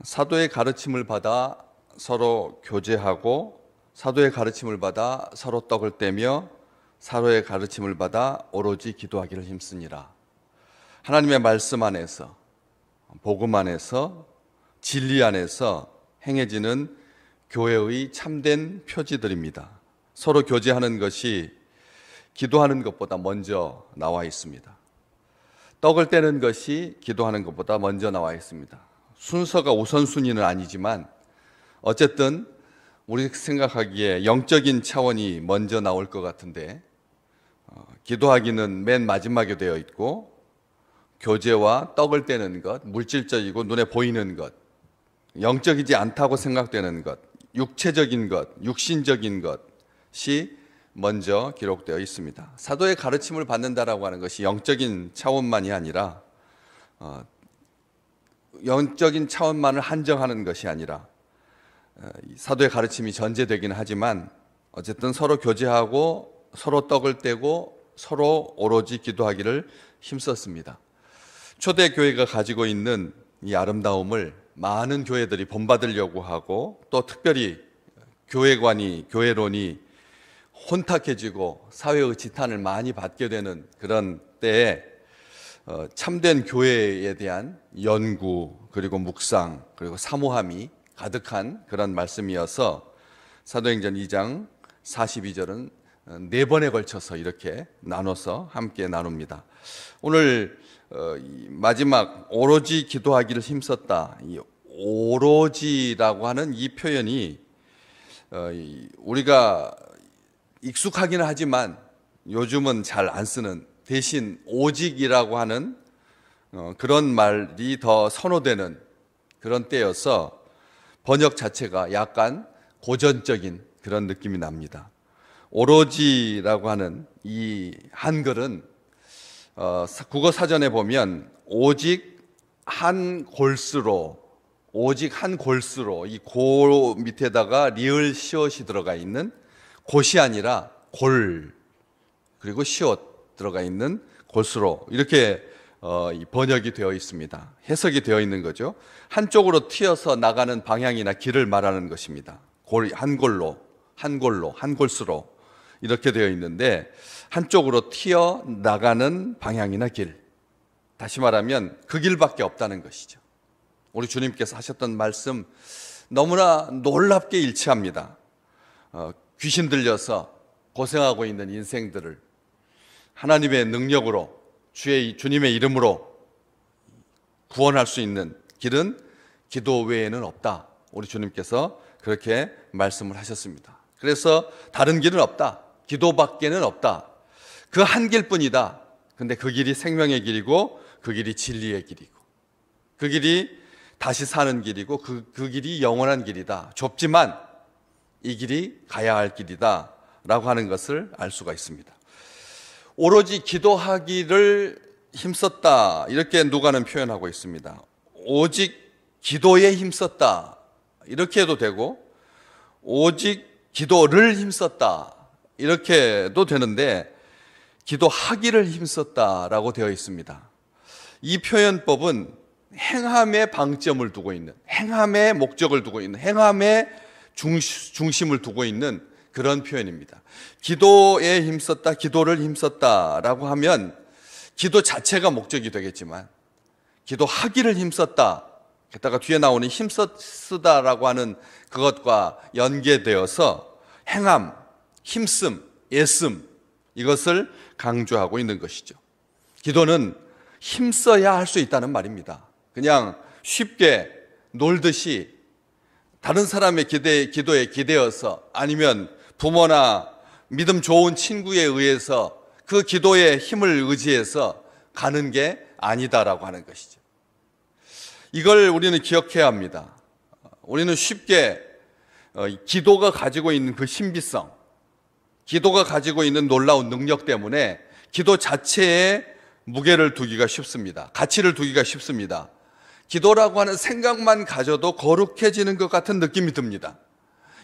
사도의 가르침을 받아 서로 교제하고 사도의 가르침을 받아 서로 떡을 떼며 사도의 가르침을 받아 오로지 기도하기를 힘쓰니라. 하나님의 말씀 안에서, 복음 안에서, 진리 안에서 행해지는 교회의 참된 표지들입니다. 서로 교제하는 것이 기도하는 것보다 먼저 나와 있습니다. 떡을 떼는 것이 기도하는 것보다 먼저 나와 있습니다. 순서가 우선순위는 아니지만 어쨌든 우리 생각하기에 영적인 차원이 먼저 나올 것 같은데 기도하기는 맨 마지막에 되어 있고 교제와 떡을 떼는 것, 물질적이고 눈에 보이는 것, 영적이지 않다고 생각되는 것, 육체적인 것, 육신적인 것이 먼저 기록되어 있습니다. 사도의 가르침을 받는다라고 하는 것이 영적인 차원만이 아니라 영적인 차원만을 한정하는 것이 아니라 사도의 가르침이 전제되기는 하지만 어쨌든 서로 교제하고 서로 떡을 떼고 서로 오로지 기도하기를 힘썼습니다. 초대교회가 가지고 있는 이 아름다움을 많은 교회들이 본받으려고 하고 또 특별히 교회관이, 교회론이 혼탁해지고 사회의 지탄을 많이 받게 되는 그런 때에 참된 교회에 대한 연구 그리고 묵상 그리고 사모함이 가득한 그런 말씀이어서 사도행전 2장 42절은 4번에 걸쳐서 이렇게 나눠서 함께 나눕니다. 오늘 마지막 오로지 기도하기를 힘썼다. 이 오로지라고 하는 이 표현이 우리가 익숙하기는 하지만 요즘은 잘 안 쓰는 대신 오직이라고 하는 그런 말이 더 선호되는 그런 때여서 번역 자체가 약간 고전적인 그런 느낌이 납니다. 오로지라고 하는 이 한글은 국어 사전에 보면 오직 한 골수로 이 고 밑에다가 리을 시옷이 들어가 있는 곳이 아니라 골 그리고 시옷 들어가 있는 골수로 이렇게 번역이 되어 있습니다. 해석이 되어 있는 거죠. 한쪽으로 튀어서 나가는 방향이나 길을 말하는 것입니다. 한 골수로 이렇게 되어 있는데 한쪽으로 튀어 나가는 방향이나 길, 다시 말하면 그 길밖에 없다는 것이죠. 우리 주님께서 하셨던 말씀 너무나 놀랍게 일치합니다. 귀신 들려서 고생하고 있는 인생들을 하나님의 능력으로 주님의 이름으로 구원할 수 있는 길은 기도 외에는 없다. 우리 주님께서 그렇게 말씀을 하셨습니다. 그래서 다른 길은 없다. 기도밖에는 없다. 그 한 길뿐이다. 근데 그 길이 생명의 길이고 그 길이 진리의 길이고 그 길이 다시 사는 길이고 그 길이 영원한 길이다. 좁지만 이 길이 가야 할 길이다 라고 하는 것을 알 수가 있습니다. 오로지 기도하기를 힘썼다 이렇게 누가는 표현하고 있습니다. 오직 기도에 힘썼다 이렇게 해도 되고 오직 기도를 힘썼다 이렇게 해도 되는데 기도하기를 힘썼다라고 되어 있습니다. 이 표현법은 행함에 방점을 두고 있는, 행함에 목적을 두고 있는, 행함에 중심을 두고 있는 그런 표현입니다. 기도에 힘썼다, 기도를 힘썼다라고 하면 기도 자체가 목적이 되겠지만 기도하기를 힘썼다, 게다가 뒤에 나오는 힘쓰다라고 하는 그것과 연계되어서 행함, 힘씀, 애씀 이것을 강조하고 있는 것이죠. 기도는 힘써야 할 수 있다는 말입니다. 그냥 쉽게 놀듯이 다른 사람의 기도에 기대어서 아니면 부모나 믿음 좋은 친구에 의해서 그 기도의 힘을 의지해서 가는 게 아니다라고 하는 것이죠. 이걸 우리는 기억해야 합니다. 우리는 쉽게 기도가 가지고 있는 그 신비성, 기도가 가지고 있는 놀라운 능력 때문에 기도 자체에 무게를 두기가 쉽습니다. 가치를 두기가 쉽습니다. 기도라고 하는 생각만 가져도 거룩해지는 것 같은 느낌이 듭니다.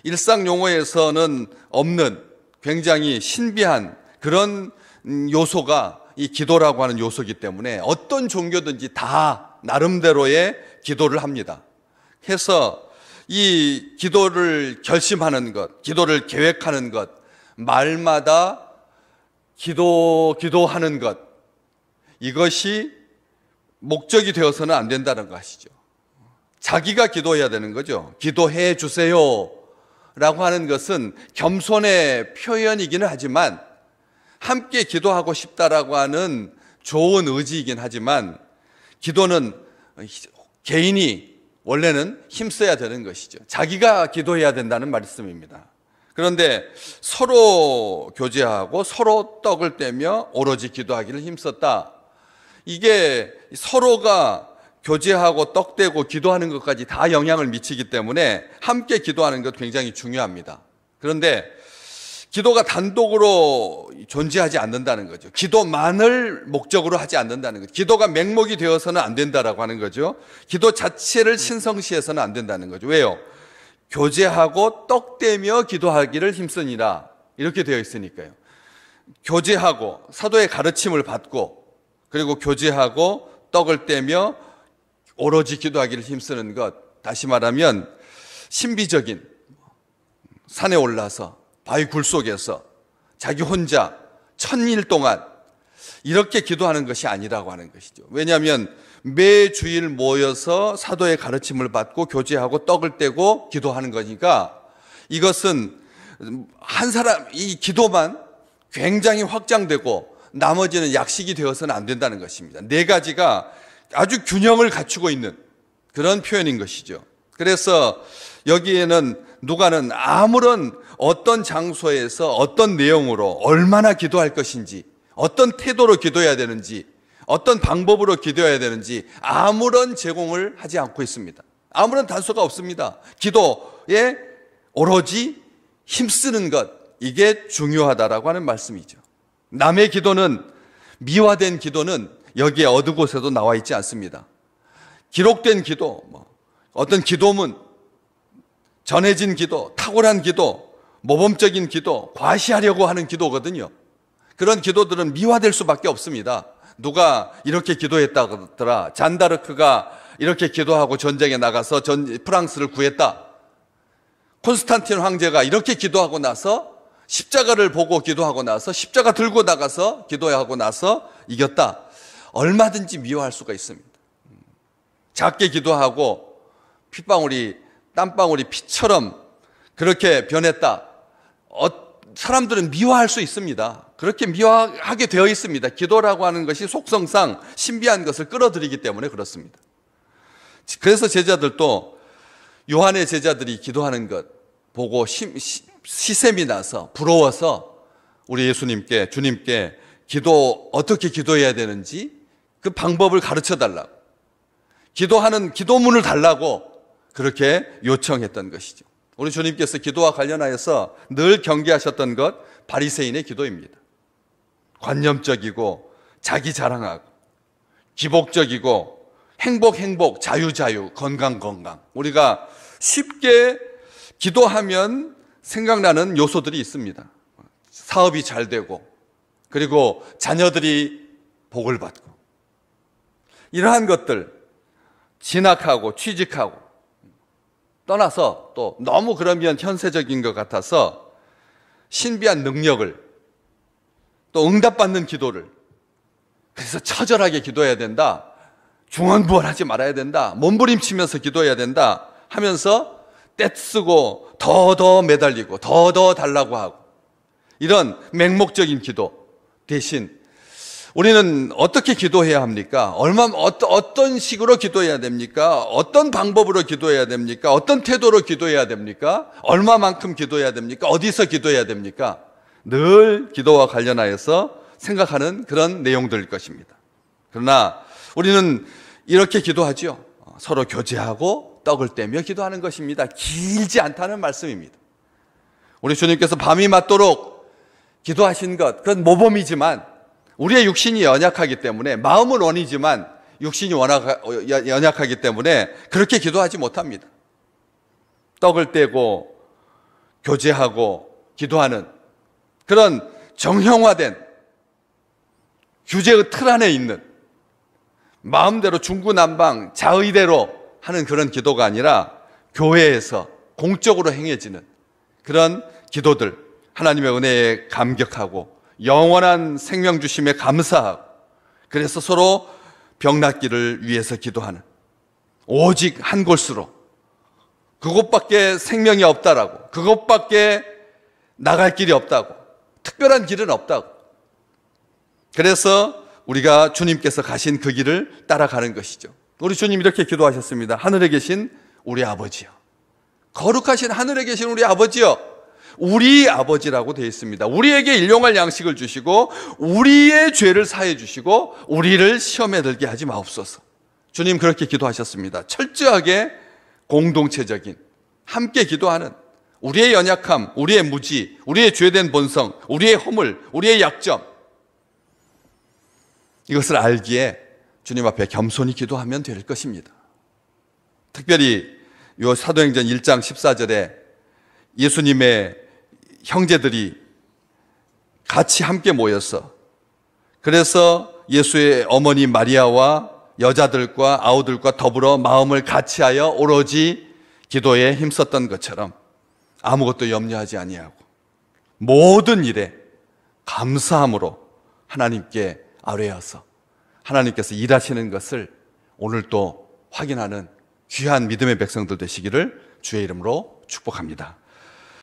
일상 용어에서는 없는 굉장히 신비한 그런 요소가 이 기도라고 하는 요소이기 때문에 어떤 종교든지 다 나름대로의 기도를 합니다. 해서 이 기도를 결심하는 것, 기도를 계획하는 것, 말마다 기도하는 것, 이것이 목적이 되어서는 안 된다는 거 아시죠? 자기가 기도해야 되는 거죠. 기도해 주세요 라고 하는 것은 겸손의 표현이기는 하지만, 함께 기도하고 싶다라고 하는 좋은 의지이긴 하지만, 기도는 개인이 원래는 힘써야 되는 것이죠. 자기가 기도해야 된다는 말씀입니다. 그런데 서로 교제하고 서로 떡을 떼며 오로지 기도하기를 힘썼다. 이게 서로가 교제하고 떡 떼고 기도하는 것까지 다 영향을 미치기 때문에 함께 기도하는 것 굉장히 중요합니다. 그런데 기도가 단독으로 존재하지 않는다는 거죠. 기도만을 목적으로 하지 않는다는 거죠. 기도가 맹목이 되어서는 안 된다라고 하는 거죠. 기도 자체를 신성시해서는 안 된다는 거죠. 왜요? 교제하고 떡 떼며 기도하기를 힘쓰니라, 이렇게 되어 있으니까요. 교제하고 사도의 가르침을 받고, 그리고 교제하고 떡을 떼며 오로지 기도하기를 힘쓰는 것, 다시 말하면 신비적인 산에 올라서 바위 굴 속에서 자기 혼자 1000일 동안 이렇게 기도하는 것이 아니라고 하는 것이죠. 왜냐하면 매주일 모여서 사도의 가르침을 받고 교제하고 떡을 떼고 기도하는 거니까, 이것은 한 사람 이 기도만 굉장히 확장되고 나머지는 약식이 되어서는 안 된다는 것입니다. 네 가지가 아주 균형을 갖추고 있는 그런 표현인 것이죠. 그래서 여기에는 누가는 아무런 어떤 장소에서 어떤 내용으로 얼마나 기도할 것인지, 어떤 태도로 기도해야 되는지, 어떤 방법으로 기도해야 되는지 아무런 제공을 하지 않고 있습니다. 아무런 단서가 없습니다. 기도에 오로지 힘쓰는 것, 이게 중요하다라고 하는 말씀이죠. 남의 기도는, 미화된 기도는 여기에 어느 곳에도 나와 있지 않습니다. 기록된 기도, 어떤 기도문, 전해진 기도, 탁월한 기도, 모범적인 기도, 과시하려고 하는 기도거든요. 그런 기도들은 미화될 수밖에 없습니다. 누가 이렇게 기도했다 그러더라. 잔다르크가 이렇게 기도하고 전쟁에 나가서 프랑스를 구했다. 콘스탄틴 황제가 이렇게 기도하고 나서 십자가를 보고 기도하고 나서 십자가 들고 나가서 기도하고 나서 이겼다. 얼마든지 미화할 수가 있습니다. 작게 기도하고 땀방울이 피처럼 그렇게 변했다. 사람들은 미화할 수 있습니다. 그렇게 미화하게 되어 있습니다. 기도라고 하는 것이 속성상 신비한 것을 끌어들이기 때문에 그렇습니다. 그래서 제자들도, 요한의 제자들이 기도하는 것 보고 시샘이 나서 부러워서 우리 예수님께, 주님께 어떻게 기도해야 되는지 그 방법을 가르쳐 달라고, 기도하는 기도문을 달라고 그렇게 요청했던 것이죠. 우리 주님께서 기도와 관련하여서 늘 경계하셨던 것, 바리새인의 기도입니다. 관념적이고 자기 자랑하고 기복적이고 행복, 자유, 건강. 우리가 쉽게 기도하면 생각나는 요소들이 있습니다. 사업이 잘 되고, 그리고 자녀들이 복을 받고, 이러한 것들, 진학하고 취직하고, 떠나서 또 너무 그러면 현세적인 것 같아서 신비한 능력을, 또 응답받는 기도를, 그래서 처절하게 기도해야 된다, 중언부언하지 말아야 된다, 몸부림치면서 기도해야 된다 하면서 떼쓰고 더 매달리고 더 달라고 하고, 이런 맹목적인 기도 대신 우리는 어떻게 기도해야 합니까? 어떤 식으로 기도해야 됩니까? 어떤 방법으로 기도해야 됩니까? 어떤 태도로 기도해야 됩니까? 얼마만큼 기도해야 됩니까? 어디서 기도해야 됩니까? 늘 기도와 관련하여서 생각하는 그런 내용들일 것입니다. 그러나 우리는 이렇게 기도하죠. 서로 교제하고 떡을 떼며 기도하는 것입니다. 길지 않다는 말씀입니다. 우리 주님께서 밤이 맞도록 기도하신 것, 그건 모범이지만 우리의 육신이 연약하기 때문에, 마음은 원이지만 육신이 연약하기 때문에 그렇게 기도하지 못합니다. 떡을 떼고 교제하고 기도하는 그런 정형화된 규제의 틀 안에 있는, 마음대로 중구난방 자의대로 하는 그런 기도가 아니라 교회에서 공적으로 행해지는 그런 기도들, 하나님의 은혜에 감격하고 영원한 생명 주심에 감사하고, 그래서 서로 병 낫기를 위해서 기도하는, 오직 한 곳으로, 그곳밖에 생명이 없다라고, 그곳밖에 나갈 길이 없다고, 특별한 길은 없다고. 그래서 우리가 주님께서 가신 그 길을 따라가는 것이죠. 우리 주님 이렇게 기도하셨습니다. 하늘에 계신 우리 아버지요, 거룩하신 하늘에 계신 우리 아버지요. 우리 아버지라고 되어 있습니다. 우리에게 일용할 양식을 주시고 우리의 죄를 사해 주시고 우리를 시험에 들게 하지 마옵소서. 주님 그렇게 기도하셨습니다. 철저하게 공동체적인, 함께 기도하는, 우리의 연약함, 우리의 무지, 우리의 죄된 본성, 우리의 허물, 우리의 약점, 이것을 알기에 주님 앞에 겸손히 기도하면 될 것입니다. 특별히 요 사도행전 1장 14절에 예수님의 형제들이 같이 함께 모여서, 그래서 예수의 어머니 마리아와 여자들과 아우들과 더불어 마음을 같이하여 오로지 기도에 힘썼던 것처럼 아무것도 염려하지 아니하고 모든 일에 감사함으로 하나님께 아뢰어서 하나님께서 일하시는 것을 오늘 또 확인하는 귀한 믿음의 백성들 되시기를 주의 이름으로 축복합니다.